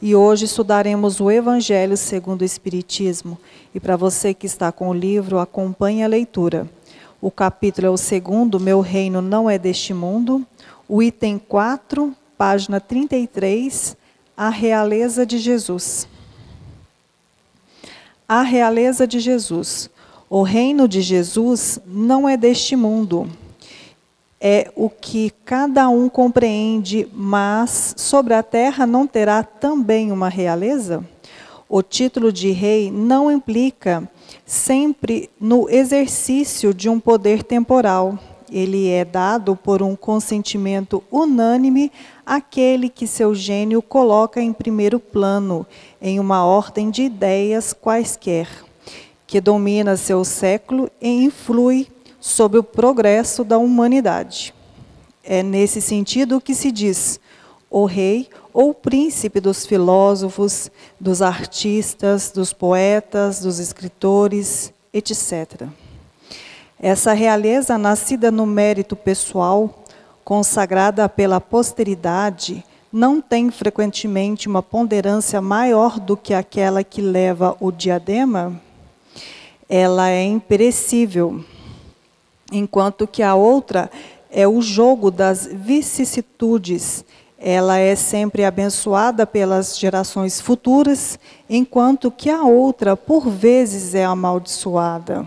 E hoje estudaremos o Evangelho segundo o Espiritismo. E para você que está com o livro, acompanhe a leitura. O capítulo é o 2º, Meu Reino Não É Deste Mundo. O item 4, página 33, A Realeza de Jesus. A realeza de Jesus. O reino de Jesus não é deste mundo. É o que cada um compreende, mas sobre a terra não terá também uma realeza? O título de rei não implica sempre no exercício de um poder temporal. Ele é dado por um consentimento unânime àquele que seu gênio coloca em primeiro plano, em uma ordem de ideias quaisquer, que domina seu século e influi sobre o progresso da humanidade. É nesse sentido que se diz o rei ou o príncipe dos filósofos, dos artistas, dos poetas, dos escritores, etc. Essa realeza, nascida no mérito pessoal, consagrada pela posteridade, não tem frequentemente uma ponderância maior do que aquela que leva o diadema? Ela é imperecível, enquanto que a outra é o jogo das vicissitudes. Ela é sempre abençoada pelas gerações futuras, enquanto que a outra, por vezes, é amaldiçoada.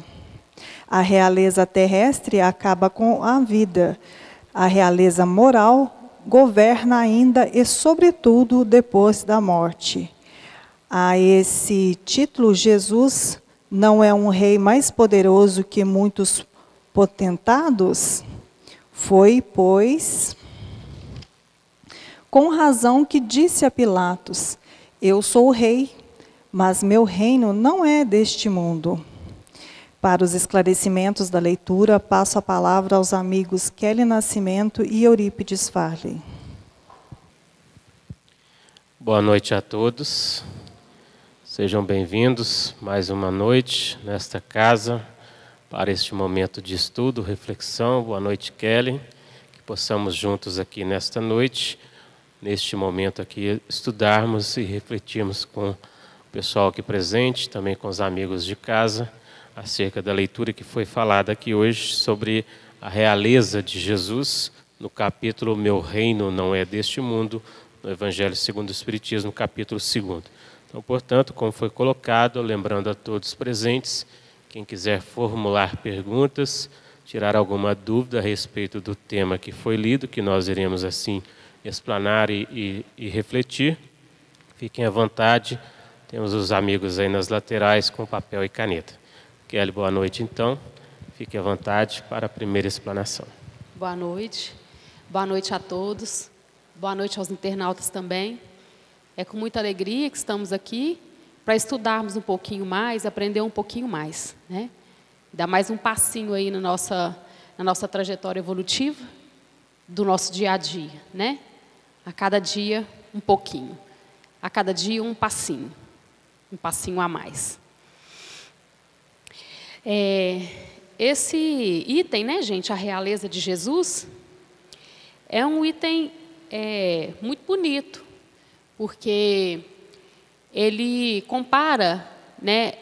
A realeza terrestre acaba com a vida. A realeza moral governa ainda e, sobretudo, depois da morte. A esse título, Jesus não é um rei mais poderoso que muitos potentados? Foi, pois, com razão que disse a Pilatos: eu sou o rei, mas meu reino não é deste mundo. Para os esclarecimentos da leitura, passo a palavra aos amigos Kelly Nascimento e Eurípides Farley. Boa noite a todos. Sejam bem-vindos mais uma noite nesta casa, para este momento de estudo, reflexão. Boa noite, Kelly. Que possamos juntos aqui nesta noite, neste momento aqui, estudarmos e refletirmos com o pessoal aqui presente, também com os amigos de casa, acerca da leitura que foi falada aqui hoje sobre a realeza de Jesus, no capítulo Meu Reino Não É Deste Mundo, no Evangelho segundo o Espiritismo, capítulo 2º. Então, portanto, como foi colocado, lembrando a todos presentes, quem quiser formular perguntas, tirar alguma dúvida a respeito do tema que foi lido, que nós iremos assim explanar e refletir, fiquem à vontade. Temos os amigos aí nas laterais com papel e caneta. Kelly, boa noite então. Fique à vontade para a primeira explanação. Boa noite a todos. Boa noite aos internautas também. É com muita alegria que estamos aqui para estudarmos um pouquinho mais, aprender um pouquinho mais, né? Dar mais um passinho aí na nossa trajetória evolutiva, do nosso dia a dia, né? A cada dia um pouquinho, a cada dia um passinho a mais. Esse item, né, gente, a realeza de Jesus, é um item muito bonito, porque ele compara, né,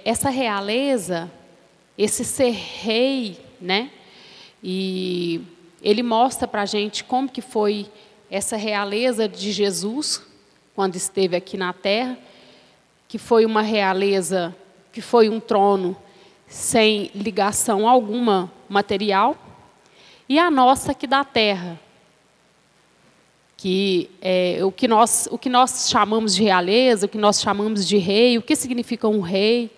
essa realeza, esse ser rei, né, e ele mostra para a gente como que foi essa realeza de Jesus, quando esteve aqui na Terra, que foi uma realeza, que foi um trono sem ligação alguma material, e a nossa aqui da Terra, que o que nós chamamos de realeza, o que nós chamamos de rei, o que significa um rei,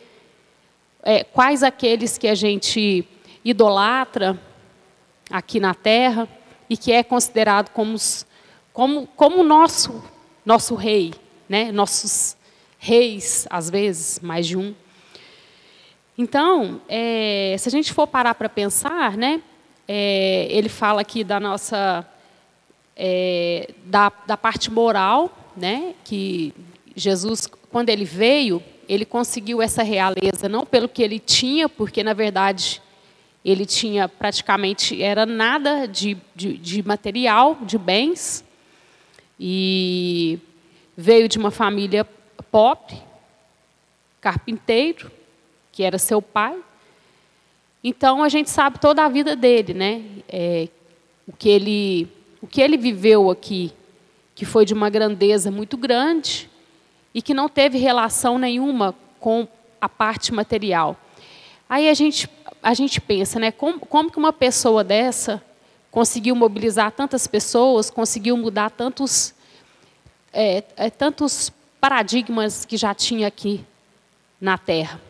quais aqueles que a gente idolatra aqui na Terra e que é considerado como nosso rei, né? Nossos reis, às vezes, mais de um. Então, se a gente for parar para pensar, né? Ele fala aqui da nossa... da parte moral, né, que Jesus, quando ele veio, ele conseguiu essa realeza, não pelo que ele tinha, porque, na verdade, ele tinha praticamente, era nada de material, de bens, e veio de uma família pobre, carpinteiro, que era seu pai. Então, a gente sabe toda a vida dele, né? O que ele viveu aqui, que foi de uma grandeza muito grande e que não teve relação nenhuma com a parte material. Aí a gente pensa, né? Como que uma pessoa dessa conseguiu mobilizar tantas pessoas, conseguiu mudar tantos paradigmas que já tinha aqui na Terra.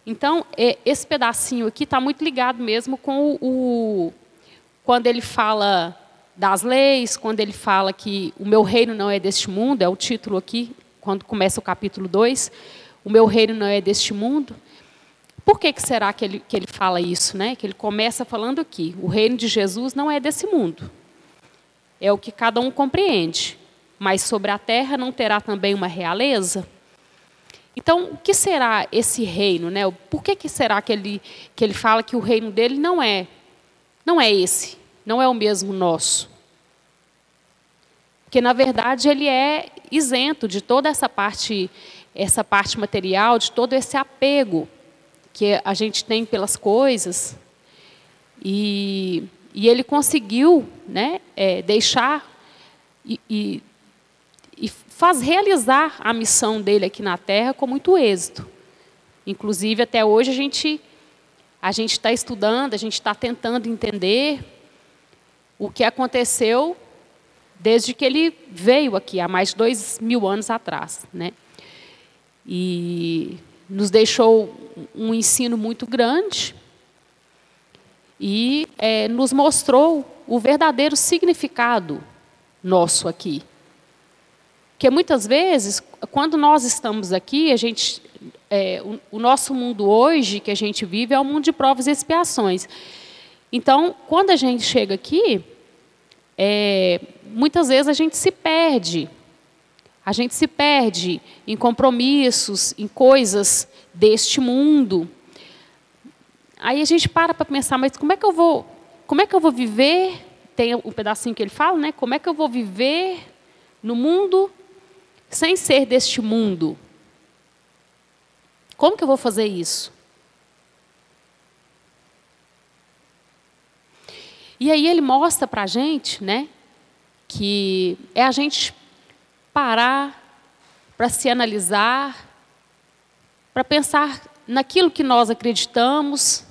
Então, esse pedacinho aqui está muito ligado mesmo com quando ele fala das leis, quando ele fala que o meu reino não é deste mundo, é o título aqui, quando começa o capítulo 2, o meu reino não é deste mundo. Por que será que ele fala isso, né? Que ele começa falando aqui, o reino de Jesus não é desse mundo. É o que cada um compreende. Mas sobre a terra não terá também uma realeza? Então, o que será esse reino, né? Por que será que ele fala que o reino dele não é esse, não é o mesmo nosso? Porque, na verdade, ele é isento de toda essa parte material, de todo esse apego que a gente tem pelas coisas. E ele conseguiu, né, deixar e faz realizar a missão dele aqui na Terra com muito êxito. Inclusive, até hoje, a gente está estudando, a gente está tentando entender o que aconteceu desde que ele veio aqui, há mais de 2000 anos atrás, né? E nos deixou um ensino muito grande e nos mostrou o verdadeiro significado nosso aqui. Porque muitas vezes, quando nós estamos aqui, o nosso mundo hoje que a gente vive é um mundo de provas e expiações. Então, quando a gente chega aqui, muitas vezes a gente se perde. A gente se perde em compromissos, em coisas deste mundo. Aí a gente para pensar, mas como é que eu vou viver? Tem um pedacinho que ele fala, né? Como é que eu vou viver no mundo sem ser deste mundo? Como que eu vou fazer isso? E aí ele mostra para a gente, né, que é a gente parar para se analisar, para pensar naquilo que nós acreditamos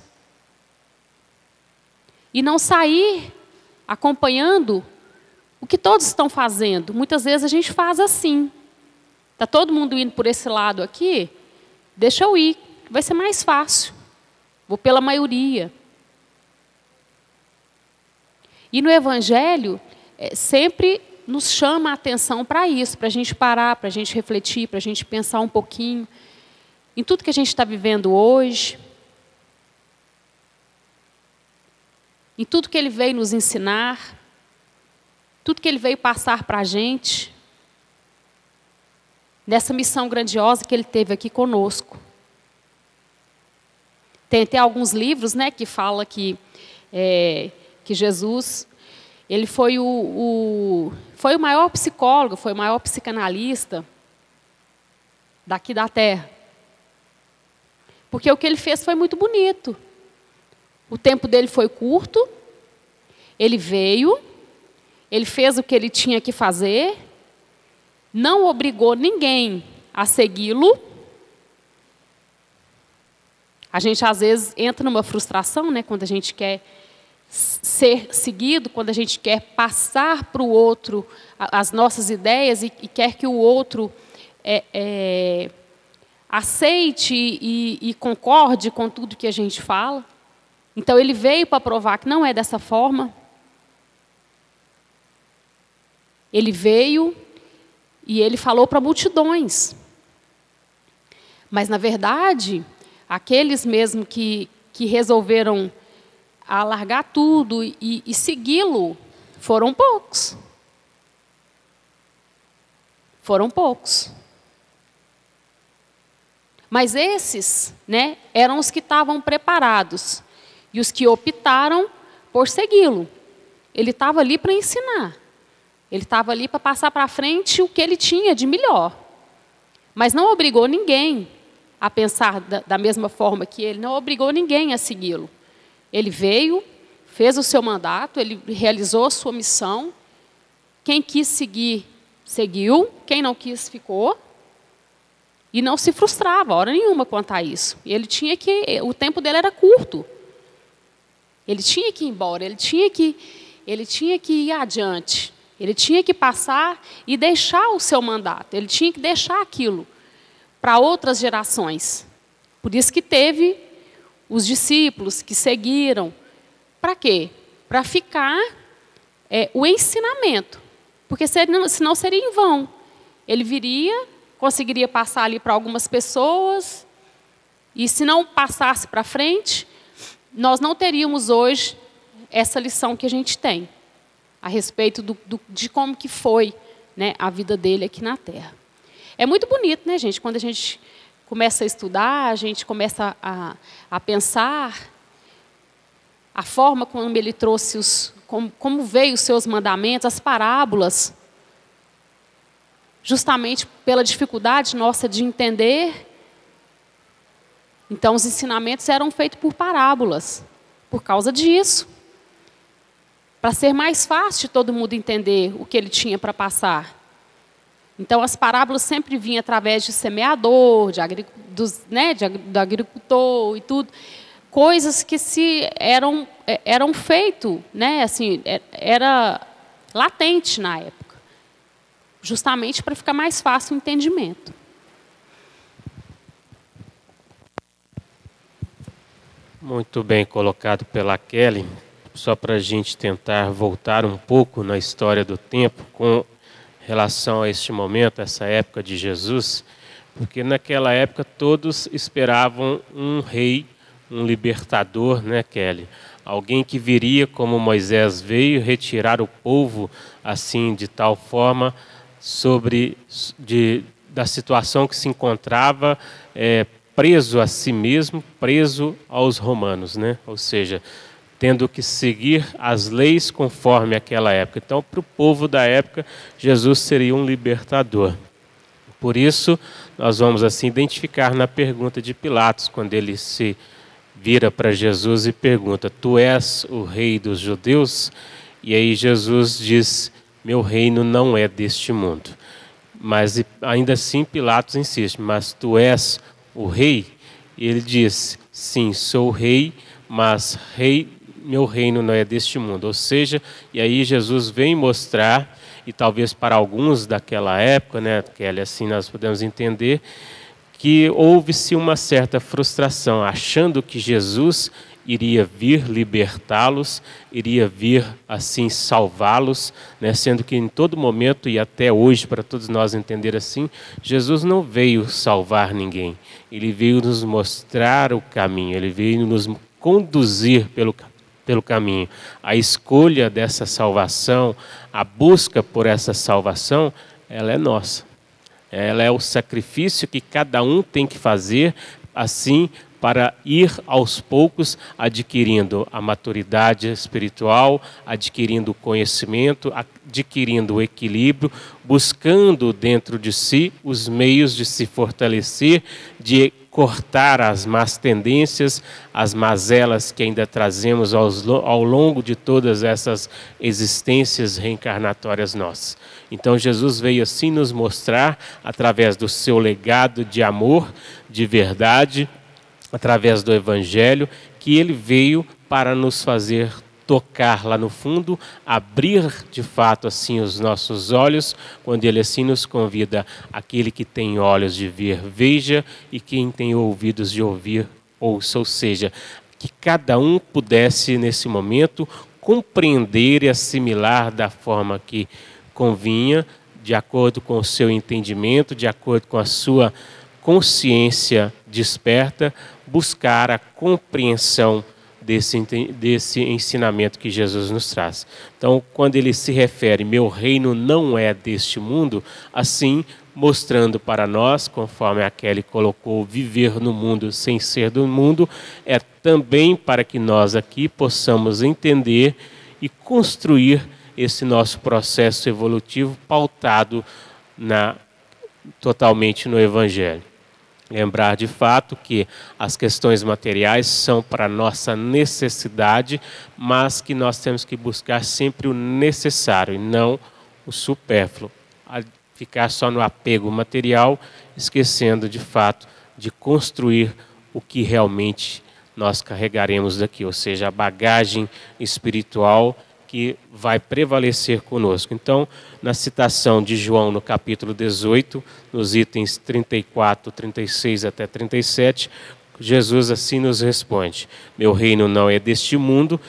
e não sair acompanhando o que todos estão fazendo. Muitas vezes a gente faz assim. Está todo mundo indo por esse lado aqui? Deixa eu ir, vai ser mais fácil. Vou pela maioria. E no Evangelho, sempre nos chama a atenção para isso, para a gente parar, para a gente refletir, para a gente pensar um pouquinho em tudo que a gente está vivendo hoje, em tudo que ele veio nos ensinar, tudo que ele veio passar para a gente, nessa missão grandiosa que ele teve aqui conosco. Tem até alguns livros, né, que falam que Jesus, ele foi o maior psicólogo, foi o maior psicanalista daqui da Terra. Porque o que ele fez foi muito bonito. O tempo dele foi curto, ele veio, ele fez o que ele tinha que fazer, não obrigou ninguém a segui-lo. A gente, às vezes, entra numa frustração, né, quando a gente quer ser seguido, quando a gente quer passar para o outro as nossas ideias e quer que o outro aceite e concorde com tudo que a gente fala. Então, ele veio para provar que não é dessa forma. Ele veio e ele falou para multidões. Mas, na verdade, aqueles mesmo que resolveram largar tudo e segui-lo, foram poucos. Foram poucos. Mas esses, né, eram os que estavam preparados e os que optaram por segui-lo. Ele estava ali para ensinar. Ele estava ali para passar para frente o que ele tinha de melhor. Mas não obrigou ninguém a pensar da mesma forma que ele, não obrigou ninguém a segui-lo. Ele veio, fez o seu mandato, ele realizou a sua missão. Quem quis seguir, seguiu. Quem não quis, ficou. E não se frustrava, hora nenhuma, quanto a isso. Ele tinha que, o tempo dele era curto. Ele tinha que ir embora, ele tinha que ir adiante. Ele tinha que passar e deixar o seu mandato. Ele tinha que deixar aquilo para outras gerações. Por isso que teve os discípulos que seguiram. Para quê? Para ficar o ensinamento. Porque senão seria em vão. Ele viria, conseguiria passar ali para algumas pessoas, e se não passasse para frente, nós não teríamos hoje essa lição que a gente tem, a respeito de como que foi, né, a vida dele aqui na Terra. É muito bonito, né, gente, quando a gente começa a estudar, a gente começa a pensar a forma como ele trouxe como veio os seus mandamentos, as parábolas, justamente pela dificuldade nossa de entender. Então, os ensinamentos eram feitos por parábolas, por causa disso. Para ser mais fácil de todo mundo entender o que ele tinha para passar. Então, as parábolas sempre vinham através de semeador, do agricultor e tudo. Coisas que eram feitas, né, assim, era latente na época. Justamente para ficar mais fácil o entendimento. Muito bem colocado pela Kelly. Só para a gente tentar voltar um pouco na história do tempo com relação a este momento, essa época de Jesus, porque naquela época todos esperavam um rei, um libertador, né, Kelly? Alguém que viria como Moisés veio, retirar o povo assim de tal forma da situação que se encontrava preso a si mesmo, preso aos romanos, né? Ou seja, tendo que seguir as leis conforme aquela época. Então, para o povo da época, Jesus seria um libertador. Por isso, nós vamos assim identificar na pergunta de Pilatos, quando ele se vira para Jesus e pergunta: tu és o rei dos judeus? E aí Jesus diz: meu reino não é deste mundo. Mas ainda assim Pilatos insiste: mas tu és o rei? E ele diz: sim, sou o rei, mas meu reino não é deste mundo. Ou seja, e aí Jesus vem mostrar, e talvez para alguns daquela época, né, Kelly, assim nós podemos entender, que houve-se uma certa frustração, achando que Jesus iria vir libertá-los, iria vir assim salvá-los, né? Sendo que em todo momento e até hoje, para todos nós entender assim, Jesus não veio salvar ninguém, ele veio nos mostrar o caminho, ele veio nos conduzir pelo caminho. A escolha dessa salvação, a busca por essa salvação, ela é nossa. Ela é o sacrifício que cada um tem que fazer, assim, para ir aos poucos adquirindo a maturidade espiritual, adquirindo o conhecimento, adquirindo o equilíbrio, buscando dentro de si os meios de se fortalecer, de cortar as más tendências, as mazelas que ainda trazemos ao longo de todas essas existências reencarnatórias nossas. Então Jesus veio assim nos mostrar, através do seu legado de amor, de verdade, através do Evangelho, que ele veio para nos fazer tocar lá no fundo, abrir de fato assim os nossos olhos, quando ele assim nos convida: aquele que tem olhos de ver, veja, e quem tem ouvidos de ouvir, ouça. Ou seja, que cada um pudesse nesse momento compreender e assimilar da forma que convinha, de acordo com o seu entendimento, de acordo com a sua consciência desperta, buscar a compreensão desse ensinamento que Jesus nos traz. Então, quando ele se refere: meu reino não é deste mundo, assim, mostrando para nós, conforme a Kelly colocou, viver no mundo sem ser do mundo, é também para que nós aqui possamos entender e construir esse nosso processo evolutivo pautado totalmente no Evangelho. Lembrar de fato que as questões materiais são para nossa necessidade, mas que nós temos que buscar sempre o necessário e não o supérfluo. Ficar só no apego material, esquecendo de fato de construir o que realmente nós carregaremos daqui, ou seja, a bagagem espiritual que vai prevalecer conosco. Então, na citação de João no capítulo 18, nos itens 34, 36 até 37, Jesus assim nos responde: meu reino não é deste mundo.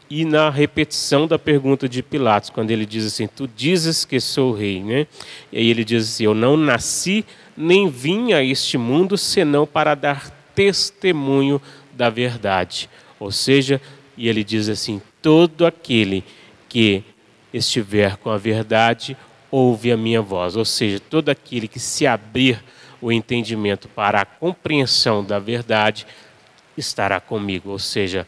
E na repetição da pergunta de Pilatos, quando ele diz assim, tu dizes que sou rei, né? E aí ele diz assim, eu não nasci nem vim a este mundo senão para dar testemunho da verdade. Ou seja, e ele diz assim, todo aquele que estiver com a verdade, ouve a minha voz. Ou seja, todo aquele que se abrir o entendimento para a compreensão da verdade, estará comigo. Ou seja,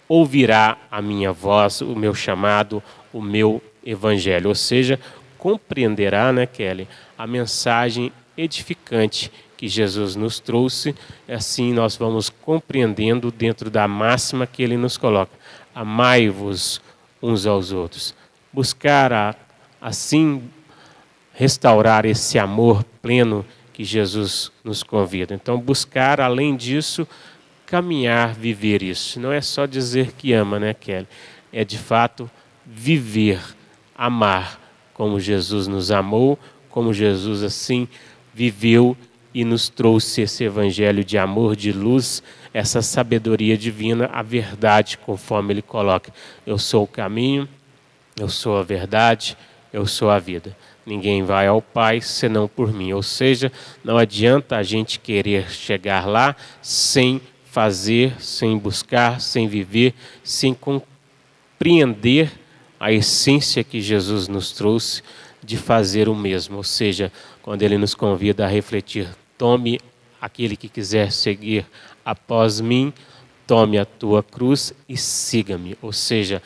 ouvirá a minha voz, o meu chamado, o meu evangelho. Ou seja, compreenderá, né, Kelly, a mensagem edificante que Jesus nos trouxe. Assim nós vamos compreendendo dentro da máxima que ele nos coloca. Amai-vos uns aos outros. Buscar assim restaurar esse amor pleno que Jesus nos convida. Então buscar, além disso, caminhar, viver isso. Não é só dizer que ama, né, Kelly? É de fato viver, amar como Jesus nos amou, como Jesus assim viveu e nos trouxe esse evangelho de amor, de luz, essa sabedoria divina, a verdade, conforme ele coloca. Eu sou o caminho, eu sou a verdade, eu sou a vida. Ninguém vai ao Pai senão por mim. Ou seja, não adianta a gente querer chegar lá sem fazer, sem buscar, sem viver, sem compreender a essência que Jesus nos trouxe de fazer o mesmo. Ou seja, quando ele nos convida a refletir, tome aquele que quiser seguir após mim, tome a tua cruz e siga-me. Ou seja,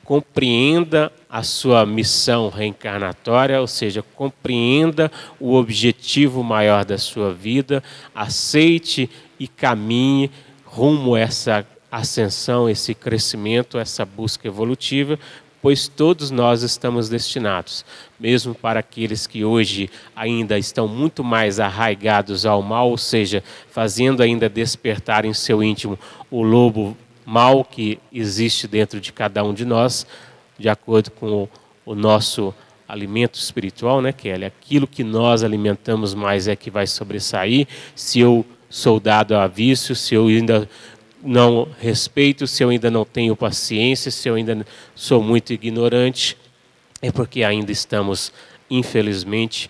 compreenda a sua missão reencarnatória, ou seja, compreenda o objetivo maior da sua vida, aceite e caminhe rumo a essa ascensão, esse crescimento, essa busca evolutiva, pois todos nós estamos destinados, mesmo para aqueles que hoje ainda estão muito mais arraigados ao mal, ou seja, fazendo ainda despertar em seu íntimo o lobo mal que existe dentro de cada um de nós, de acordo com o nosso alimento espiritual, né, Kelly? Aquilo que nós alimentamos mais é que vai sobressair. Se eu sou dado a vício, se eu ainda não respeito, se eu ainda não tenho paciência, se eu ainda sou muito ignorante, é porque ainda estamos, infelizmente,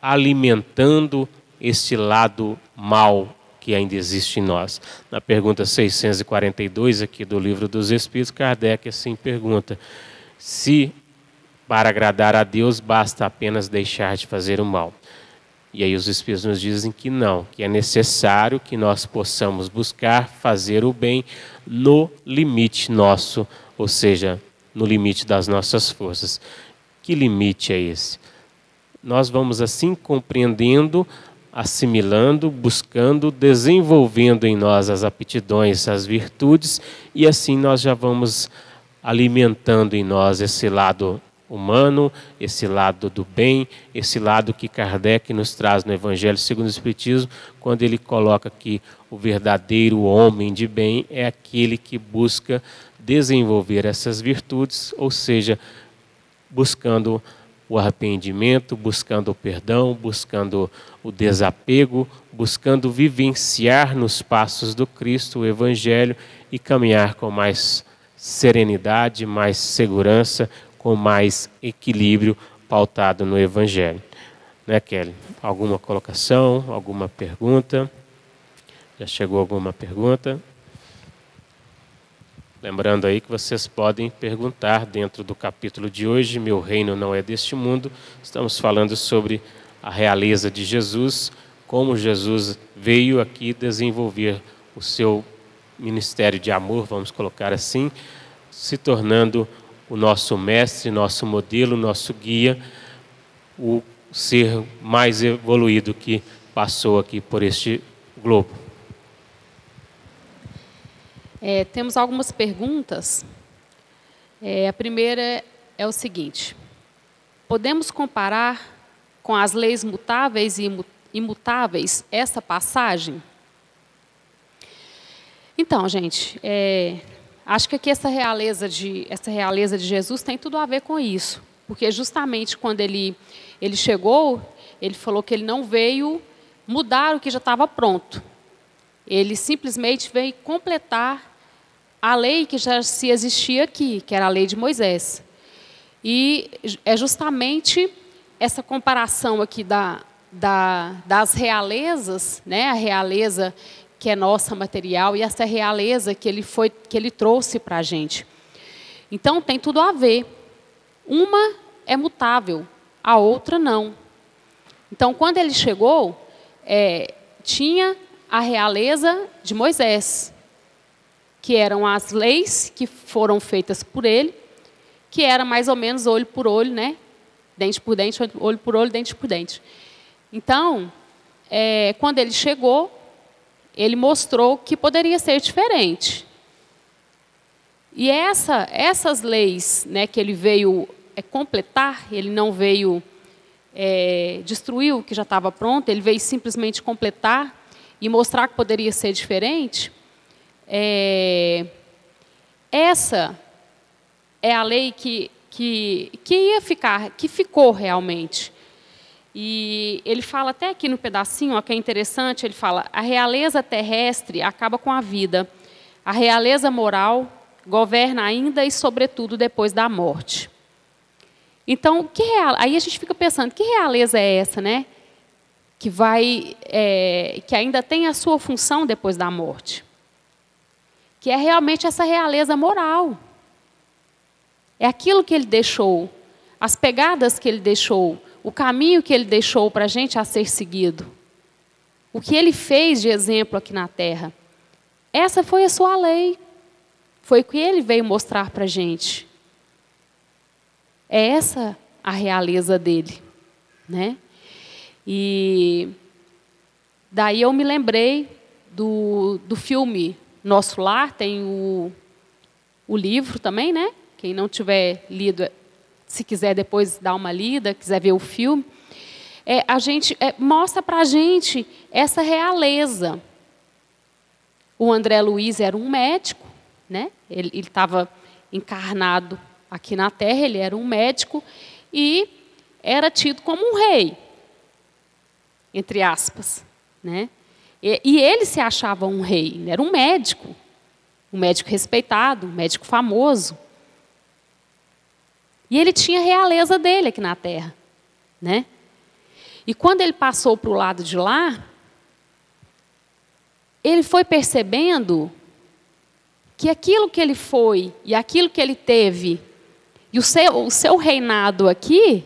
alimentando este lado mal que ainda existe em nós. Na pergunta 642 aqui do Livro dos Espíritos, Kardec assim pergunta, se para agradar a Deus basta apenas deixar de fazer o mal. E aí os Espíritos nos dizem que não, que é necessário que nós possamos buscar fazer o bem no limite nosso, ou seja, no limite das nossas forças. Que limite é esse? Nós vamos assim compreendendo, assimilando, buscando, desenvolvendo em nós as aptidões, as virtudes, e assim nós já vamos alimentando em nós esse lado humano, esse lado do bem, esse lado que Kardec nos traz no Evangelho segundo o Espiritismo, quando ele coloca que o verdadeiro homem de bem é aquele que busca desenvolver essas virtudes, ou seja, buscando o arrependimento, buscando o perdão, buscando o desapego, buscando vivenciar nos passos do Cristo o Evangelho e caminhar com mais serenidade, mais segurança, com mais equilíbrio pautado no Evangelho. Né, Kelly? Alguma colocação, alguma pergunta? Já chegou alguma pergunta? Lembrando aí que vocês podem perguntar dentro do capítulo de hoje, Meu Reino Não É Deste Mundo. Estamos falando sobre a realeza de Jesus, como Jesus veio aqui desenvolver o seu ministério de amor, vamos colocar assim, se tornando o nosso mestre, nosso modelo, nosso guia, o ser mais evoluído que passou aqui por este globo. Temos algumas perguntas. A primeira é o seguinte: podemos comparar com as leis mutáveis e imutáveis essa passagem? Então, gente, acho que aqui essa realeza de Jesus tem tudo a ver com isso, porque justamente quando ele chegou, ele falou que ele não veio mudar o que já estava pronto. Ele simplesmente veio completar a lei que já se existia aqui, que era a lei de Moisés. E é justamente essa comparação aqui das realezas, né? A realeza que é nossa material e essa realeza que ele trouxe para a gente. Então, tem tudo a ver. Uma é mutável, a outra não. Então, quando ele chegou, tinha a realeza de Moisés, que eram as leis que foram feitas por ele, que era mais ou menos olho por olho, né? Dente por dente, olho por olho, dente por dente. Então, quando ele chegou, ele mostrou que poderia ser diferente. E essas leis, né, que ele veio completar, ele não veio destruir o que já estava pronto, ele veio simplesmente completar e mostrar que poderia ser diferente. Essa é a lei que ia ficar, que ficou realmente. E ele fala até aqui no pedacinho, ó, que é interessante, ele fala: a realeza terrestre acaba com a vida, a realeza moral governa ainda e sobretudo depois da morte. Então, aí a gente fica pensando, que realeza é essa, né? Que ainda tem a sua função depois da morte. Que é realmente essa realeza moral. É aquilo que ele deixou, as pegadas que ele deixou, o caminho que ele deixou para a gente a ser seguido. O que ele fez de exemplo aqui na Terra. Essa foi a sua lei. Foi o que ele veio mostrar para a gente. É essa a realeza dele, né? E daí eu me lembrei do filme Nosso Lar, tem o livro também, né? Quem não tiver lido, se quiser depois dar uma lida, quiser ver o filme, a gente mostra para a gente essa realeza. O André Luiz era um médico, né? Ele estava encarnado aqui na Terra, ele era um médico e era tido como um rei, entre aspas, né? E ele se achava um rei, ele era um médico respeitado, um médico famoso. E ele tinha a realeza dele aqui na Terra, né? E quando ele passou para o lado de lá, ele foi percebendo que aquilo que ele foi e aquilo que ele teve e o seu reinado aqui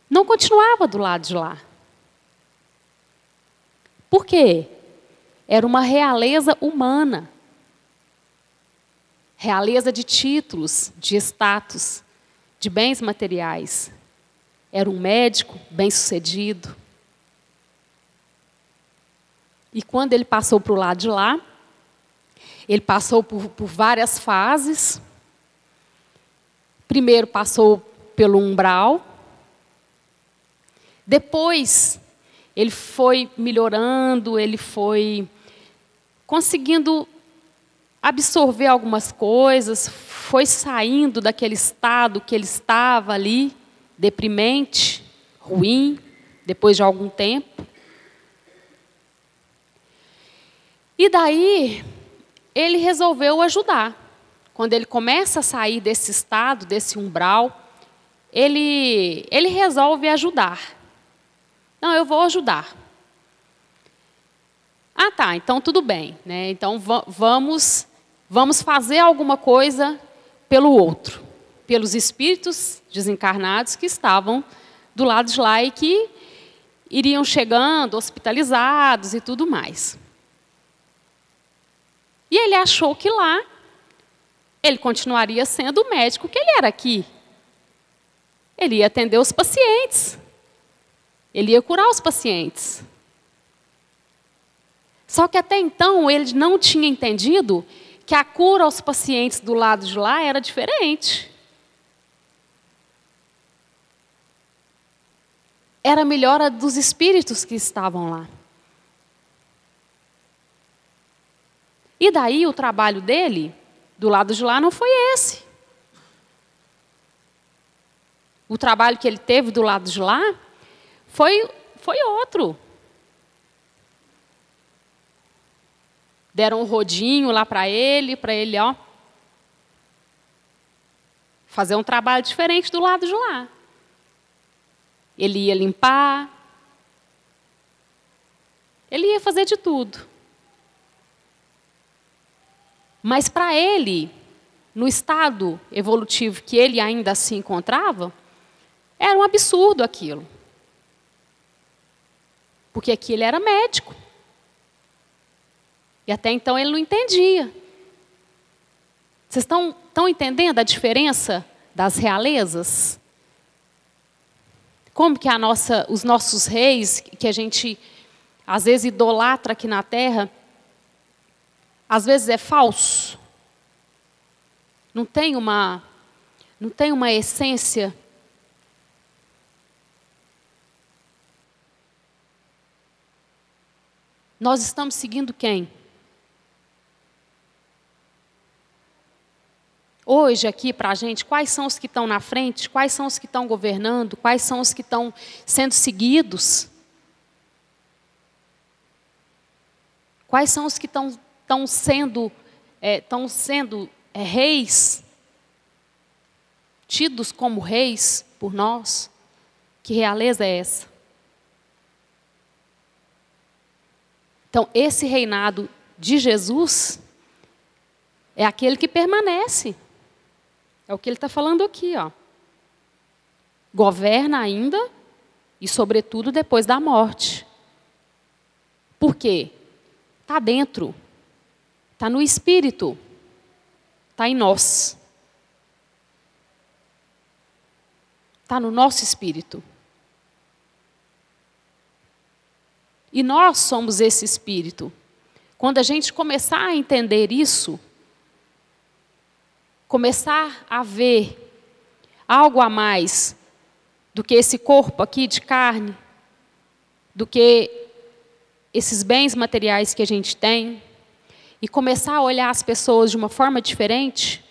não continuava do lado de lá. Por quê? Era uma realeza humana. Realeza de títulos, de status, de bens materiais. Era um médico bem-sucedido. E quando ele passou para o lado de lá, ele passou por várias fases. Primeiro passou pelo umbral. Depois, ele foi melhorando, ele foi conseguindo absorver algumas coisas, foi saindo daquele estado que ele estava ali, deprimente, ruim, depois de algum tempo. E daí, ele resolveu ajudar. Quando ele começa a sair desse estado, desse umbral, ele resolve ajudar. Não, eu vou ajudar. Ah, tá, então tudo bem, né? Então vamos fazer alguma coisa pelo outro, pelos espíritos desencarnados que estavam do lado de lá e que iriam chegando, hospitalizados e tudo mais. E ele achou que lá ele continuaria sendo o médico que ele era aqui. Ele ia atender os pacientes. Ele ia curar os pacientes. Só que até então ele não tinha entendido que a cura aos pacientes do lado de lá era diferente. Era a melhora dos espíritos que estavam lá. E daí o trabalho dele, do lado de lá, não foi esse. O trabalho que ele teve do lado de lá foi outro. Deram um rodinho lá para ele, ó, fazer um trabalho diferente do lado de lá. Ele ia limpar, ele ia fazer de tudo. Mas para ele, no estado evolutivo que ele ainda se encontrava, era um absurdo aquilo. Porque aqui ele era médico. E até então ele não entendia. Vocês estão entendendo a diferença das realezas? Como que os nossos reis, que a gente às vezes idolatra aqui na Terra, às vezes é falso. Não tem uma essência. Nós estamos seguindo quem? Hoje aqui para a gente, quais são os que estão na frente? Quais são os que estão governando? Quais são os que estão sendo seguidos? Quais são os que estão sendo reis? Tidos como reis por nós? Que realeza é essa? Então, esse reinado de Jesus é aquele que permanece. É o que ele está falando aqui, ó. Governa ainda e, sobretudo, depois da morte. Por quê? Está dentro. Está no Espírito. Está em nós. Está no nosso Espírito. E nós somos esse Espírito. Quando a gente começar a entender isso, começar a ver algo a mais do que esse corpo aqui de carne, do que esses bens materiais que a gente tem, e começar a olhar as pessoas de uma forma diferente,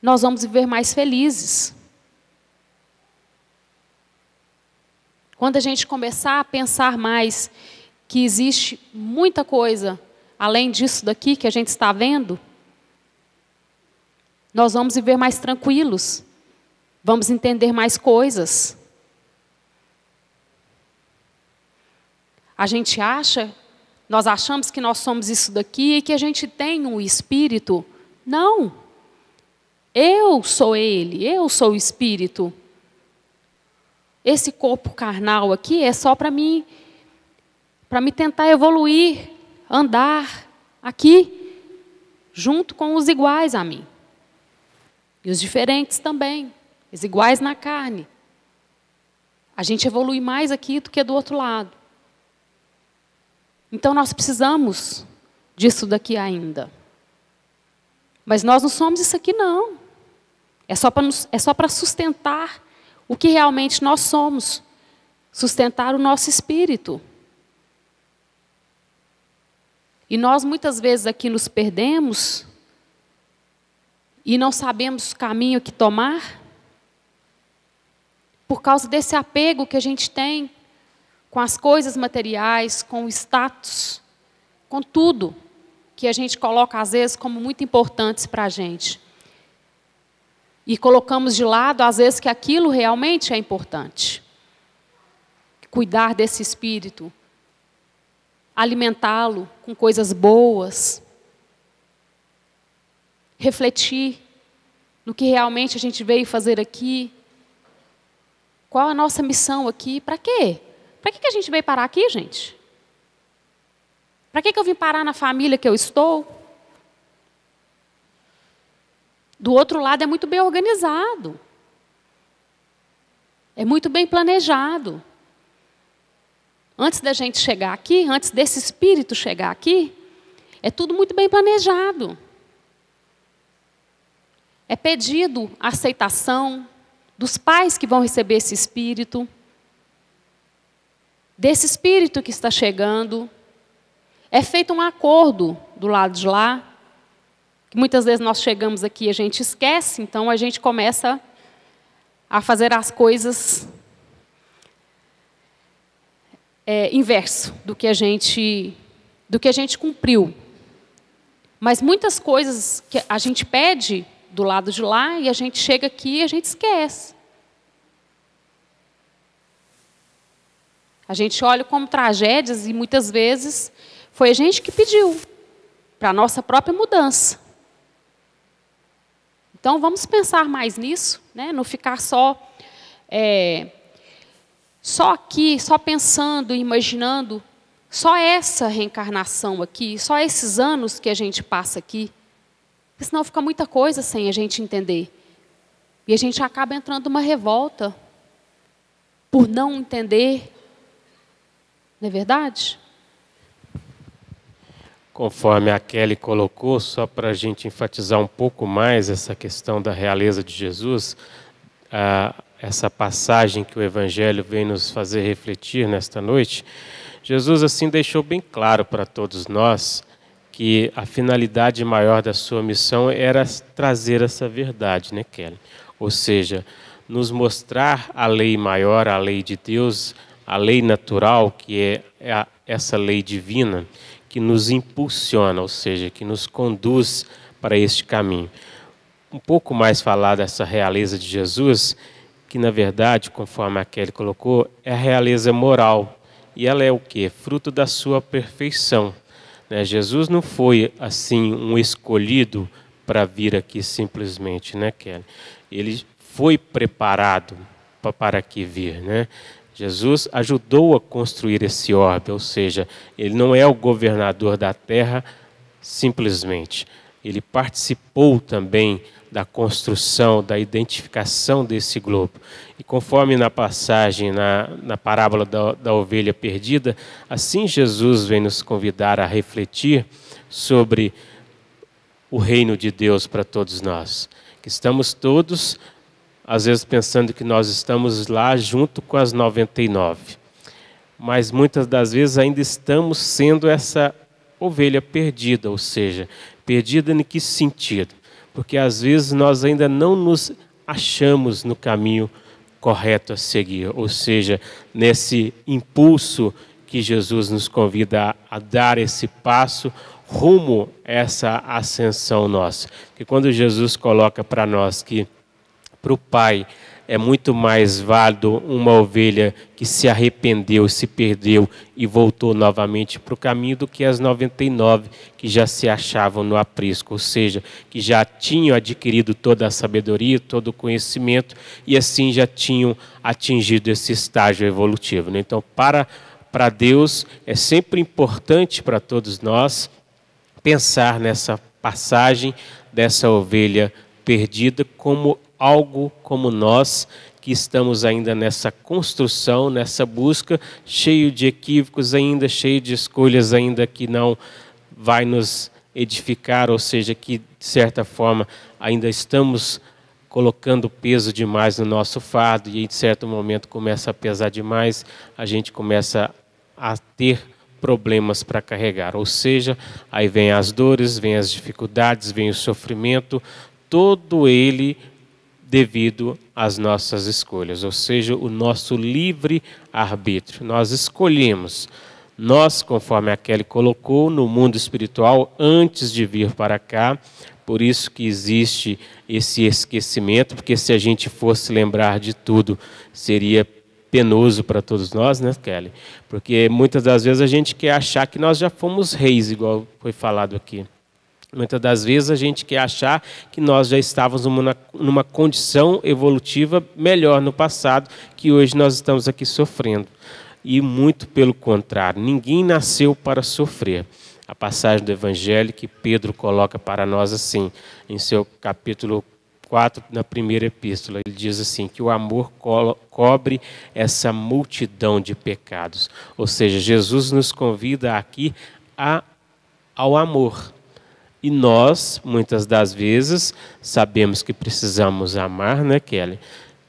nós vamos viver mais felizes. Quando a gente começar a pensar mais que existe muita coisa além disso daqui que a gente está vendo, nós vamos viver mais tranquilos, vamos entender mais coisas. Nós achamos que nós somos isso daqui e que a gente tem um espírito. Não. Eu sou ele, eu sou o espírito. Esse corpo carnal aqui é só para mim tentar evoluir, andar aqui, junto com os iguais a mim. E os diferentes também, os iguais na carne. A gente evolui mais aqui do que do outro lado. Então nós precisamos disso daqui ainda. Mas nós não somos isso aqui não. É só para sustentar o que realmente nós somos. Sustentar o nosso espírito. E nós muitas vezes aqui nos perdemos e não sabemos o caminho que tomar por causa desse apego que a gente tem com as coisas materiais, com o status, com tudo que a gente coloca às vezes como muito importantes para a gente. E colocamos de lado às vezes que aquilo realmente é importante. Cuidar desse espírito, alimentá-lo com coisas boas, refletir no que realmente a gente veio fazer aqui, qual a nossa missão aqui, para quê? Para que a gente veio parar aqui, gente? Para que eu vim parar na família que eu estou? Do outro lado é muito bem organizado. É muito bem planejado. Antes da gente chegar aqui, antes desse espírito chegar aqui, é tudo muito bem planejado. É pedido a aceitação dos pais que vão receber esse espírito, desse espírito que está chegando. É feito um acordo do lado de lá, que muitas vezes nós chegamos aqui e a gente esquece, então a gente começa a fazer as coisas inverso do que a gente cumpriu. Mas muitas coisas que a gente pede do lado de lá e a gente chega aqui e a gente esquece. A gente olha como tragédias e muitas vezes foi a gente que pediu para a nossa própria mudança. Então, vamos pensar mais nisso, né? Não ficar só aqui, só pensando, imaginando, só essa reencarnação aqui, só esses anos que a gente passa aqui. Porque senão fica muita coisa sem a gente entender. E a gente acaba entrando numa revolta por não entender. Não é verdade? Conforme a Kelly colocou, só para a gente enfatizar um pouco mais essa questão da realeza de Jesus, essa passagem que o Evangelho vem nos fazer refletir nesta noite, Jesus assim deixou bem claro para todos nós que a finalidade maior da sua missão era trazer essa verdade, né, Kelly? Ou seja, nos mostrar a lei maior, a lei de Deus, a lei natural, que é essa lei divina, que nos impulsiona, ou seja, que nos conduz para este caminho. Um pouco mais falar dessa realeza de Jesus, que na verdade, conforme a Kelly colocou, é a realeza moral. E ela é o quê? Fruto da sua perfeição. Né? Jesus não foi, assim, um escolhido para vir aqui simplesmente, né, Kelly? Ele foi preparado para aqui vir, né? Jesus ajudou a construir esse orbe, ou seja, ele não é o governador da terra simplesmente. Ele participou também da construção, da identificação desse globo. E conforme na passagem, na parábola da ovelha perdida, assim Jesus vem nos convidar a refletir sobre o reino de Deus para todos nós. Que estamos todos, às vezes, pensando que nós estamos lá junto com as 99. Mas muitas das vezes ainda estamos sendo essa ovelha perdida, ou seja, perdida em que sentido? Porque às vezes nós ainda não nos achamos no caminho correto a seguir, ou seja, nesse impulso que Jesus nos convida a dar esse passo rumo a essa ascensão nossa. Porque quando Jesus coloca para nós que para o Pai é muito mais válido uma ovelha que se arrependeu, se perdeu e voltou novamente para o caminho do que as 99 que já se achavam no aprisco, ou seja, que já tinham adquirido toda a sabedoria, todo o conhecimento e assim já tinham atingido esse estágio evolutivo. Né? Então, para Deus é sempre importante para todos nós pensar nessa passagem dessa ovelha perdida como algo como nós, que estamos ainda nessa construção, nessa busca, cheio de equívocos ainda, cheio de escolhas ainda que não vai nos edificar, ou seja, que de certa forma ainda estamos colocando peso demais no nosso fardo e em certo momento começa a pesar demais, a gente começa a ter problemas para carregar, ou seja, aí vem as dores, vem as dificuldades, vem o sofrimento, todo ele devido às nossas escolhas, ou seja, o nosso livre arbítrio. Nós escolhemos, nós, conforme a Kelly colocou, no mundo espiritual, antes de vir para cá, por isso que existe esse esquecimento, porque se a gente fosse lembrar de tudo, seria penoso para todos nós, né, Kelly? Porque muitas das vezes a gente quer achar que nós já fomos reis, igual foi falado aqui. Muitas das vezes a gente quer achar que nós já estávamos numa condição evolutiva melhor no passado, que hoje nós estamos aqui sofrendo. E muito pelo contrário, ninguém nasceu para sofrer. A passagem do Evangelho que Pedro coloca para nós assim, em seu capítulo 4, na primeira epístola, ele diz assim, que o amor cobre essa multidão de pecados. Ou seja, Jesus nos convida aqui ao amor. E nós, muitas das vezes, sabemos que precisamos amar, né, Kelly?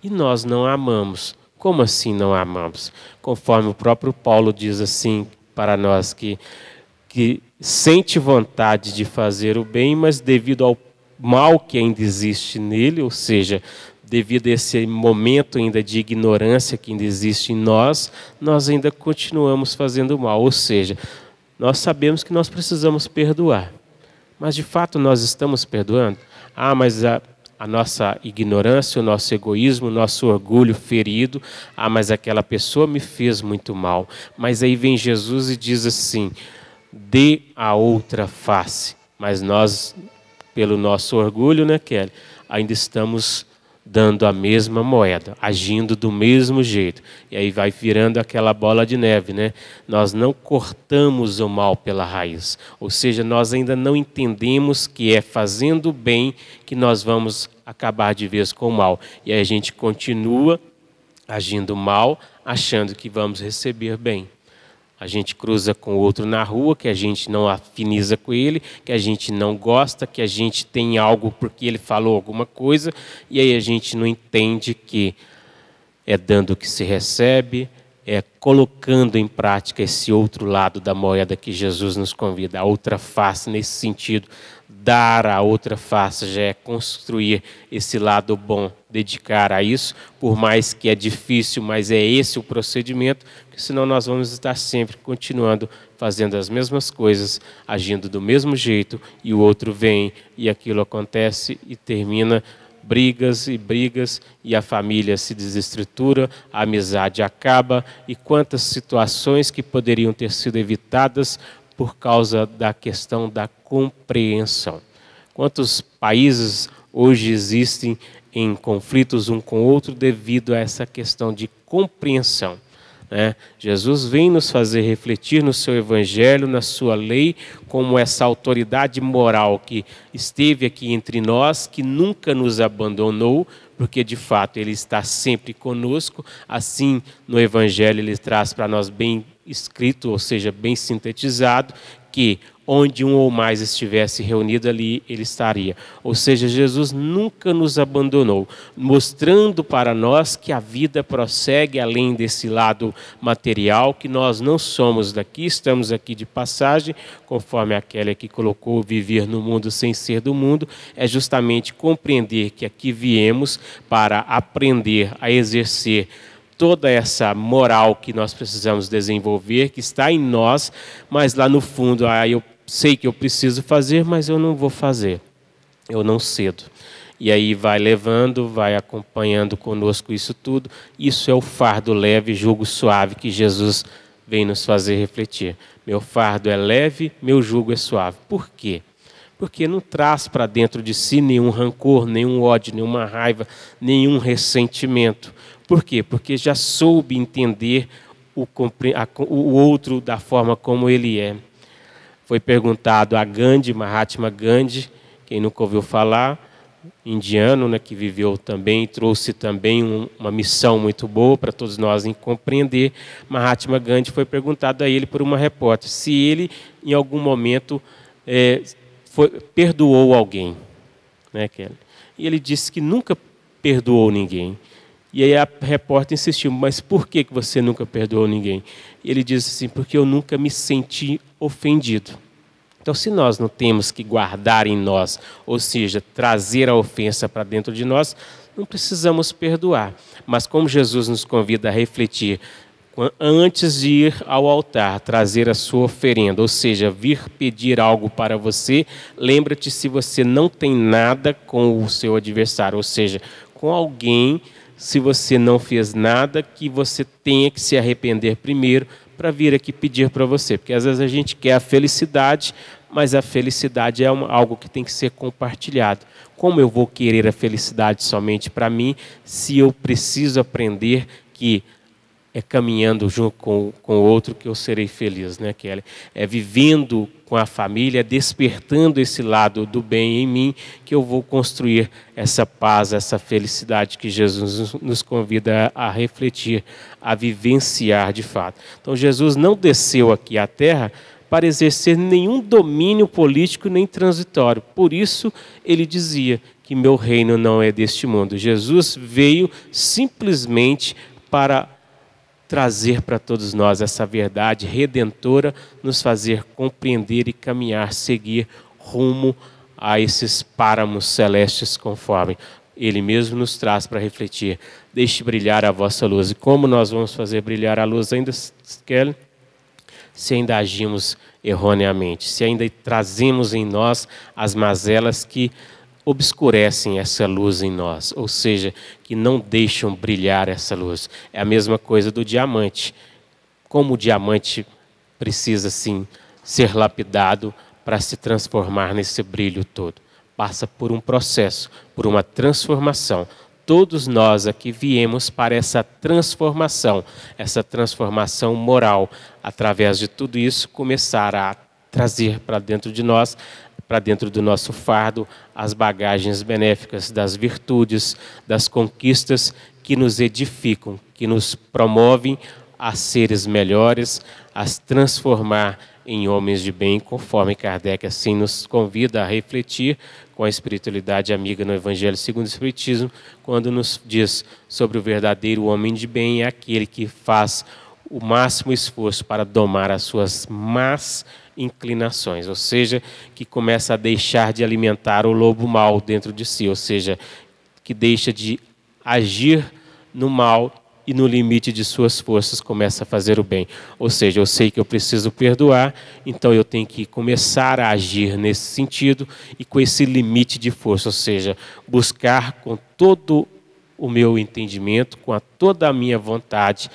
E nós não amamos. Como assim não amamos? Conforme o próprio Paulo diz assim para nós, que sente vontade de fazer o bem, mas devido ao mal que ainda existe nele, ou seja, devido a esse momento ainda de ignorância que ainda existe em nós ainda continuamos fazendo mal. Ou seja, nós sabemos que nós precisamos perdoar. Mas de fato nós estamos perdoando? Mas a nossa ignorância, o nosso egoísmo, o nosso orgulho ferido, mas aquela pessoa me fez muito mal. Mas aí vem Jesus e diz assim, dê a outra face. Mas nós, pelo nosso orgulho, né, Kelly, ainda estamos dando a mesma moeda, agindo do mesmo jeito. E aí vai virando aquela bola de neve, né? Nós não cortamos o mal pela raiz. Ou seja, nós ainda não entendemos que é fazendo o bem que nós vamos acabar de vez com o mal. E aí a gente continua agindo mal, achando que vamos receber bem. A gente cruza com o outro na rua, que a gente não afiniza com ele, que a gente não gosta, que a gente tem algo porque ele falou alguma coisa, e aí a gente não entende que é dando o que se recebe, é colocando em prática esse outro lado da moeda que Jesus nos convida, a outra face nesse sentido. Dar a outra face já é construir esse lado bom, dedicar a isso, por mais que é difícil, mas é esse o procedimento, porque senão nós vamos estar sempre continuando fazendo as mesmas coisas, agindo do mesmo jeito, e o outro vem, e aquilo acontece e termina brigas, e a família se desestrutura, a amizade acaba, e quantas situações que poderiam ter sido evitadas por causa da questão da compreensão. Quantos países hoje existem em conflitos um com o outro devido a essa questão de compreensão, né? Jesus vem nos fazer refletir no seu evangelho, na sua lei, como essa autoridade moral que esteve aqui entre nós, que nunca nos abandonou, porque de fato ele está sempre conosco. Assim, no evangelho ele traz para nós bem escrito, ou seja, bem sintetizado, que onde um ou mais estivesse reunido ali, ele estaria. Ou seja, Jesus nunca nos abandonou, mostrando para nós que a vida prossegue além desse lado material, que nós não somos daqui, estamos aqui de passagem, conforme aquela que colocou viver no mundo sem ser do mundo, é justamente compreender que aqui viemos para aprender a exercer toda essa moral que nós precisamos desenvolver, que está em nós, mas lá no fundo, eu sei que eu preciso fazer, mas eu não vou fazer, eu não cedo. E aí vai levando, vai acompanhando conosco isso tudo. Isso é o fardo leve, jugo suave que Jesus vem nos fazer refletir. Meu fardo é leve, meu jugo é suave. Por quê? Porque não traz para dentro de si nenhum rancor, nenhum ódio, nenhuma raiva, nenhum ressentimento. Por quê? Porque já soube entender o outro da forma como ele é. Foi perguntado a Gandhi, Mahatma Gandhi, quem nunca ouviu falar, indiano, né, que viveu também, trouxe também uma missão muito boa para todos nós em compreender. Mahatma Gandhi foi perguntado a ele por uma repórter se ele, em algum momento, perdoou alguém, né, Kelly? E ele disse que nunca perdoou ninguém. E aí a repórter insistiu, mas por que você nunca perdoou ninguém? E ele disse assim, porque eu nunca me senti ofendido. Então, se nós não temos que guardar em nós, ou seja, trazer a ofensa para dentro de nós, não precisamos perdoar. Mas como Jesus nos convida a refletir, antes de ir ao altar, trazer a sua oferenda, ou seja, vir pedir algo para você, lembra-te se você não tem nada com o seu adversário, ou seja, com alguém. Se você não fez nada, que você tenha que se arrepender primeiro para vir aqui pedir para você. Porque às vezes a gente quer a felicidade, mas a felicidade é algo que tem que ser compartilhado. Como eu vou querer a felicidade somente para mim, se eu preciso aprender que é caminhando junto com o outro que eu serei feliz, né, Kelly? É vivendo com a família, despertando esse lado do bem em mim, que eu vou construir essa paz, essa felicidade que Jesus nos convida a refletir, a vivenciar de fato. Então Jesus não desceu aqui à terra para exercer nenhum domínio político nem transitório. Por isso ele dizia que meu reino não é deste mundo. Jesus veio simplesmente para trazer para todos nós essa verdade redentora, nos fazer compreender e caminhar, seguir rumo a esses páramos celestes conforme Ele mesmo nos traz para refletir. Deixe brilhar a vossa luz. E como nós vamos fazer brilhar a luz ainda, Kelly? Se ainda agimos erroneamente, se ainda trazemos em nós as mazelas que obscurecem essa luz em nós, ou seja, que não deixam brilhar essa luz. É a mesma coisa do diamante. Como o diamante precisa, sim, ser lapidado para se transformar nesse brilho todo. Passa por um processo, por uma transformação. Todos nós aqui viemos para essa transformação moral. Através de tudo isso, começar a trazer para dentro de nós, para dentro do nosso fardo, as bagagens benéficas das virtudes, das conquistas que nos edificam, que nos promovem a seres melhores, a se transformar em homens de bem, conforme Kardec assim nos convida a refletir com a espiritualidade amiga no Evangelho segundo o Espiritismo, quando nos diz sobre o verdadeiro homem de bem, é aquele que faz o máximo esforço para domar as suas más inclinações, ou seja, que começa a deixar de alimentar o lobo mau dentro de si, ou seja, que deixa de agir no mal e no limite de suas forças começa a fazer o bem. Ou seja, eu sei que eu preciso perdoar, então eu tenho que começar a agir nesse sentido e com esse limite de força, ou seja, buscar com todo o meu entendimento, com toda a minha vontade,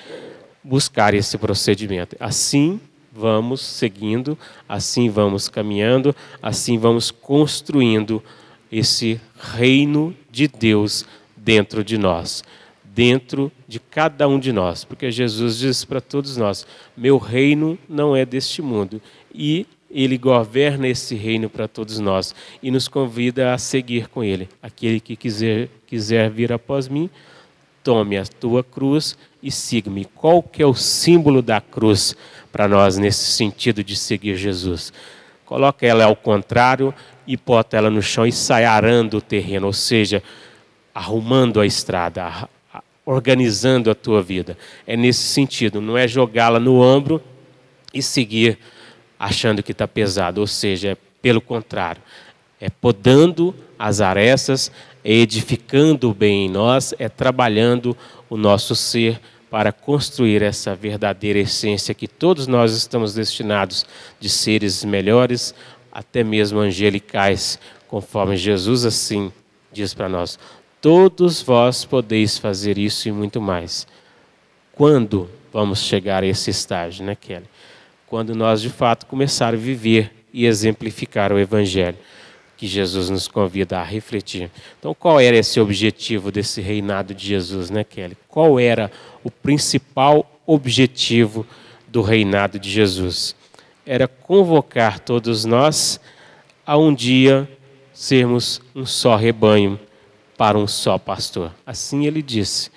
buscar esse procedimento. Assim vamos seguindo, assim vamos caminhando, assim vamos construindo esse reino de Deus dentro de nós, dentro de cada um de nós, porque Jesus diz para todos nós, meu reino não é deste mundo, e Ele governa esse reino para todos nós, e nos convida a seguir com Ele. Aquele que quiser vir após mim, tome a tua cruz e siga-me. Qual que é o símbolo da cruz para nós nesse sentido de seguir Jesus? Coloca ela ao contrário e bota ela no chão e sai arando o terreno, ou seja, arrumando a estrada, organizando a tua vida. É nesse sentido, não é jogá-la no ombro e seguir achando que está pesado, ou seja, é pelo contrário, é podando as arestas, é edificando o bem em nós, é trabalhando o nosso ser para construir essa verdadeira essência que todos nós estamos destinados de seres melhores, até mesmo angelicais, conforme Jesus assim diz para nós. Todos vós podeis fazer isso e muito mais. Quando vamos chegar a esse estágio, né, Kelly? Quando nós, de fato, começar a viver e exemplificar o Evangelho, que Jesus nos convida a refletir. Então, qual era esse objetivo desse reinado de Jesus, né, Kelly? Qual era o principal objetivo do reinado de Jesus? Era convocar todos nós a um dia sermos um só rebanho para um só pastor. Assim ele disse,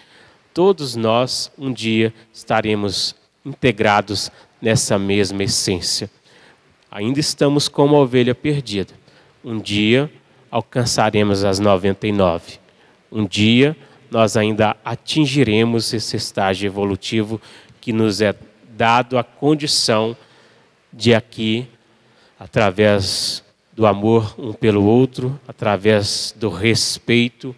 todos nós um dia estaremos integrados nessa mesma essência. Ainda estamos como a ovelha perdida. Um dia alcançaremos as 99. Um dia nós ainda atingiremos esse estágio evolutivo que nos é dado a condição de aqui, através do amor um pelo outro, através do respeito,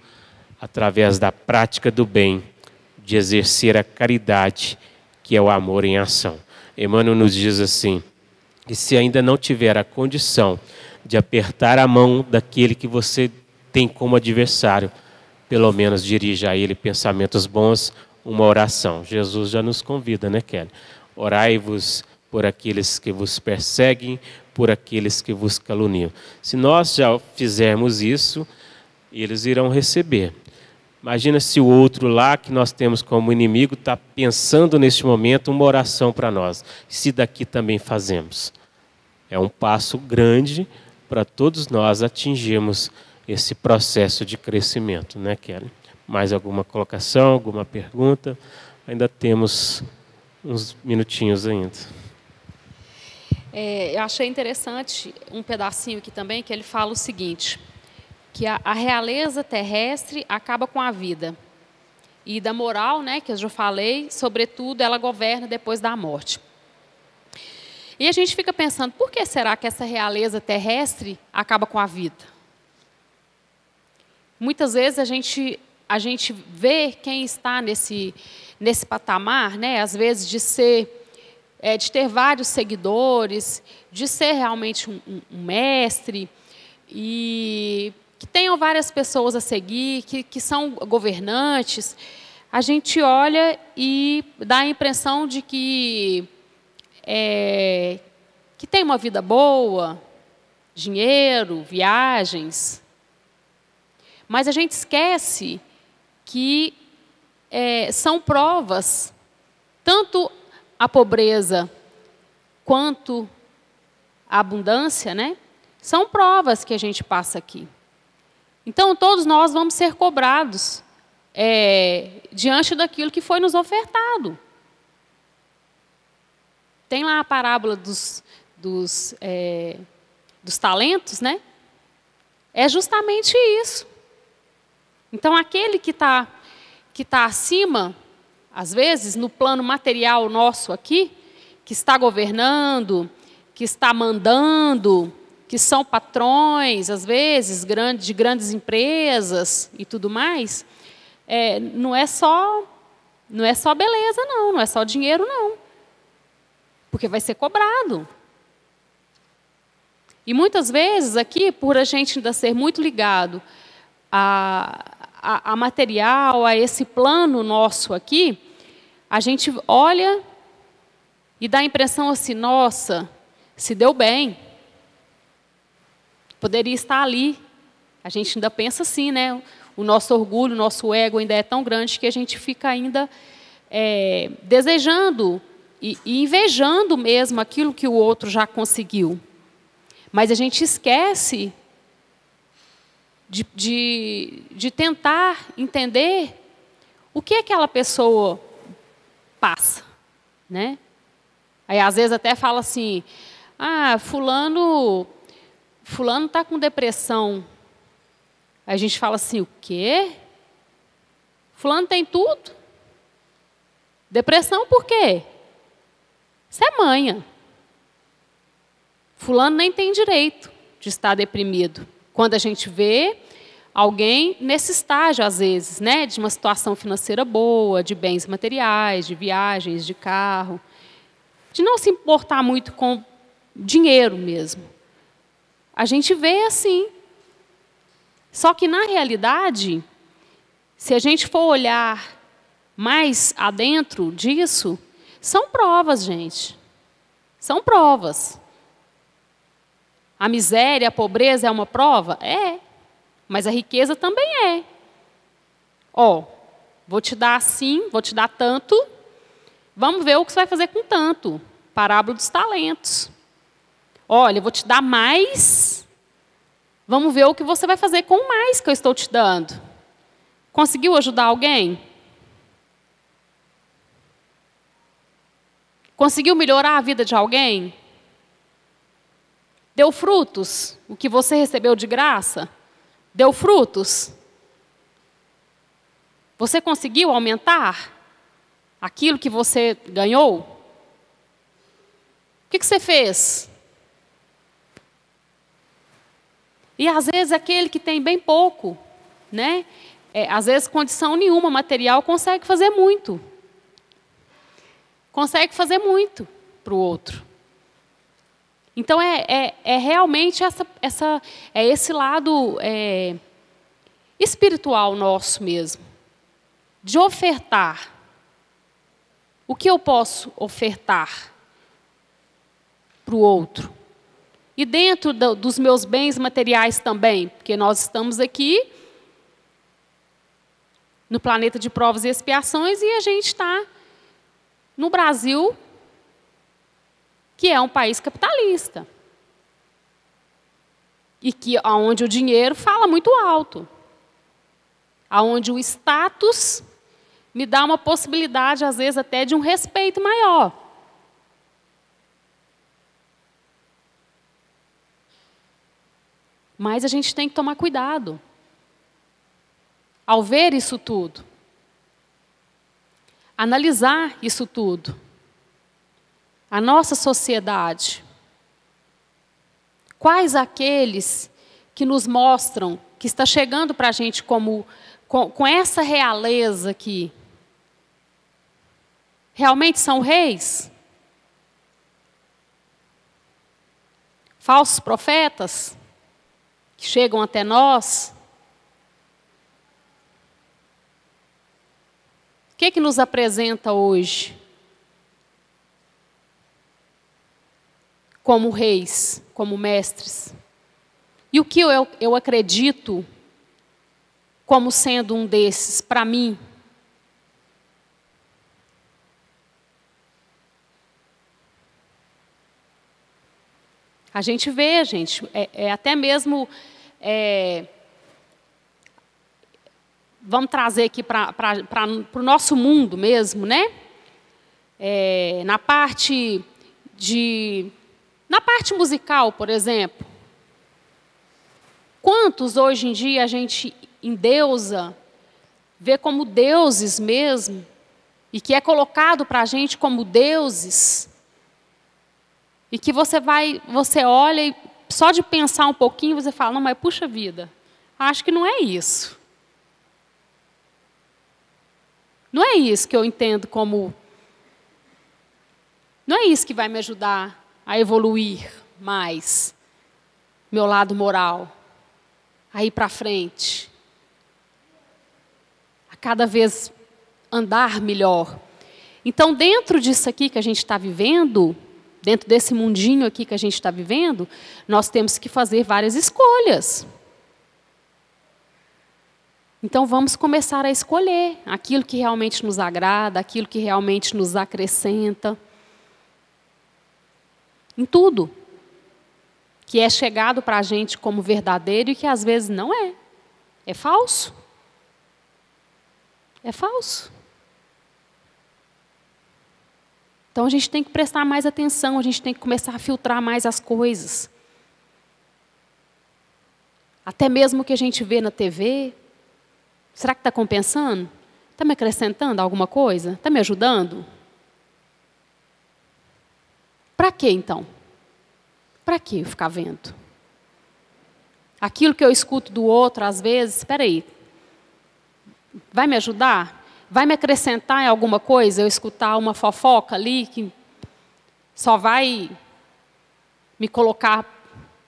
através da prática do bem, de exercer a caridade, que é o amor em ação. Emmanuel nos diz assim, que se ainda não tiver a condição de apertar a mão daquele que você tem como adversário, pelo menos dirija a ele pensamentos bons, uma oração. Jesus já nos convida, né, Kelly? Orai-vos por aqueles que vos perseguem, por aqueles que vos caluniam. Se nós já fizermos isso, eles irão receber. Imagina se o outro lá, que nós temos como inimigo, está pensando neste momento uma oração para nós. Se daqui também fazemos. É um passo grande para todos nós atingirmos esse processo de crescimento, né, Kelly? Mais alguma colocação, alguma pergunta? Ainda temos uns minutinhos ainda. Eu achei interessante um pedacinho aqui também, que ele fala o seguinte, que a realeza terrestre acaba com a vida. E da moral, né, que eu já falei, sobretudo, ela governa depois da morte. E a gente fica pensando, por que será que essa realeza terrestre acaba com a vida? Muitas vezes a gente vê quem está nesse patamar, né, às vezes de ter vários seguidores, de ser realmente um mestre, e que tenham várias pessoas a seguir, que são governantes. A gente olha e dá a impressão de que tem uma vida boa, dinheiro, viagens. Mas a gente esquece que são provas, tanto a pobreza quanto a abundância, né? São provas que a gente passa aqui. Então, todos nós vamos ser cobrados diante daquilo que foi nos ofertado. Tem lá a parábola dos talentos, né? É justamente isso. Então, aquele que tá acima, às vezes, no plano material nosso aqui, que está governando, que está mandando, que são patrões, às vezes, de grandes empresas e tudo mais, não é só beleza, não é só dinheiro, não. Porque vai ser cobrado. E muitas vezes aqui, por a gente ainda ser muito ligado a material, a esse plano nosso aqui, a gente olha e dá a impressão assim, nossa, se deu bem. Poderia estar ali. A gente ainda pensa assim, né? O nosso orgulho, o nosso ego ainda é tão grande que a gente fica ainda desejando e invejando mesmo aquilo que o outro já conseguiu. Mas a gente esquece de tentar entender o que aquela pessoa passa, né? Aí, às vezes, até fala assim, fulano está com depressão. Aí a gente fala assim, o quê? Fulano tem tudo? Depressão por quê? Isso é manha. Fulano nem tem direito de estar deprimido. Quando a gente vê alguém nesse estágio, às vezes, né, de uma situação financeira boa, de bens materiais, de viagens, de carro, de não se importar muito com dinheiro mesmo. A gente vê assim. Só que, na realidade, se a gente for olhar mais adentro disso, são provas, gente. São provas. A miséria, a pobreza é uma prova? É. Mas a riqueza também é. Vou te dar assim, vou te dar tanto. Vamos ver o que você vai fazer com tanto. Parábola dos talentos. Olha, eu vou te dar mais. Vamos ver o que você vai fazer com o mais que eu estou te dando. Conseguiu ajudar alguém? Conseguiu melhorar a vida de alguém? Deu frutos? O que você recebeu de graça? Deu frutos? Você conseguiu aumentar aquilo que você ganhou? O que você fez? E, às vezes, aquele que tem bem pouco, né? Às vezes, condição nenhuma material, consegue fazer muito. Consegue fazer muito para o outro. Então, realmente esse lado espiritual nosso mesmo, de ofertar. O que eu posso ofertar para o outro? E dentro dos meus bens materiais também, porque nós estamos aqui no planeta de provas e expiações, e a gente está no Brasil, que é um país capitalista. E onde o dinheiro fala muito alto. Onde o status me dá uma possibilidade, às vezes, até de um respeito maior. Mas a gente tem que tomar cuidado ao ver isso tudo. Analisar isso tudo. A nossa sociedade. Quais aqueles que nos mostram que está chegando para a gente com essa realeza aqui? Realmente são reis? Falsos profetas que chegam até nós? O que nos apresenta hoje como reis, como mestres? E o que eu acredito como sendo um desses, para mim? A gente vê, gente, até mesmo... vamos trazer aqui para o nosso mundo mesmo, né? Na parte musical, por exemplo. Quantos hoje em dia a gente endeusa, vê como deuses mesmo, e que é colocado para a gente como deuses, e que você olha e só de pensar um pouquinho você fala, não, mas puxa vida, acho que não é isso. Não é isso que eu entendo como... Não é isso que vai me ajudar a evoluir mais meu lado moral, a ir para frente, a cada vez andar melhor. Então, dentro disso aqui que a gente está vivendo, dentro desse mundinho aqui que a gente está vivendo, nós temos que fazer várias escolhas. Então, vamos começar a escolher aquilo que realmente nos agrada, aquilo que realmente nos acrescenta. Em tudo. Que é chegado para a gente como verdadeiro e que às vezes não é. É falso. É falso. Então, a gente tem que prestar mais atenção, a gente tem que começar a filtrar mais as coisas. Até mesmo o que a gente vê na TV... Será que está compensando? Está me acrescentando alguma coisa? Está me ajudando? Para quê, então? Para que eu ficar vendo? Aquilo que eu escuto do outro, às vezes, espera aí, vai me ajudar? Vai me acrescentar em alguma coisa eu escutar uma fofoca ali que só vai me colocar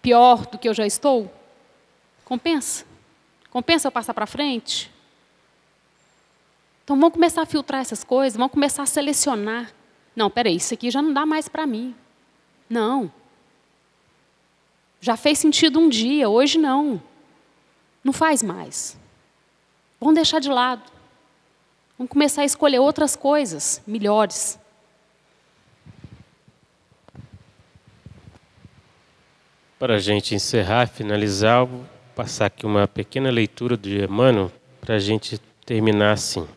pior do que eu já estou? Compensa? Compensa eu passar para frente? Então, vamos começar a filtrar essas coisas, vamos começar a selecionar. Não, peraí, isso aqui já não dá mais para mim. Não. Já fez sentido um dia, hoje não. Não faz mais. Vamos deixar de lado. Vamos começar a escolher outras coisas melhores. Para a gente encerrar, finalizar, vou passar aqui uma pequena leitura de Emmanuel para a gente terminar assim.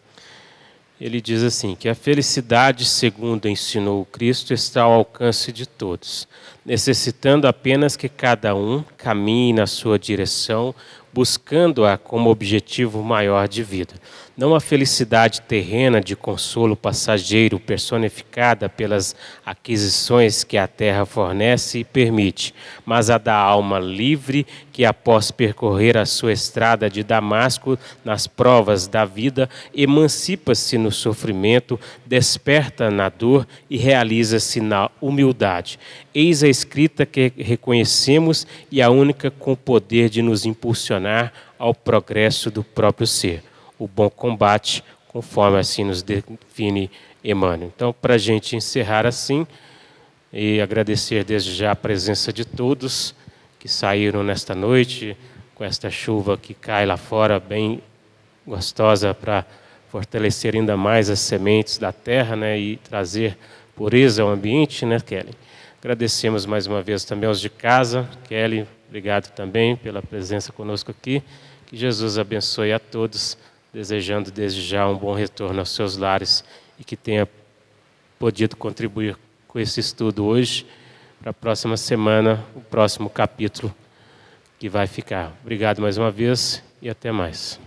Ele diz assim, que a felicidade, segundo ensinou o Cristo, está ao alcance de todos, necessitando apenas que cada um caminhe na sua direção, buscando-a como objetivo maior de vida. Não a felicidade terrena de consolo passageiro personificada pelas aquisições que a terra fornece e permite, mas a da alma livre que, após percorrer a sua estrada de Damasco nas provas da vida, emancipa-se no sofrimento, desperta na dor e realiza-se na humildade. Eis a escrita que reconhecemos e a única com o poder de nos impulsionar ao progresso do próprio ser. O bom combate, conforme assim nos define Emmanuel. Então, para a gente encerrar assim, e agradecer desde já a presença de todos que saíram nesta noite, com esta chuva que cai lá fora bem gostosa para fortalecer ainda mais as sementes da terra, né, e trazer pureza ao ambiente, né, Kelly? Agradecemos mais uma vez também aos de casa. Kelly, obrigado também pela presença conosco aqui. Que Jesus abençoe a todos, desejando desde já um bom retorno aos seus lares e que tenha podido contribuir com esse estudo hoje, para a próxima semana, o próximo capítulo que vai ficar. Obrigado mais uma vez e até mais.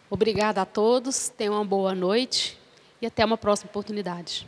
Obrigada a todos, tenham uma boa noite e até uma próxima oportunidade.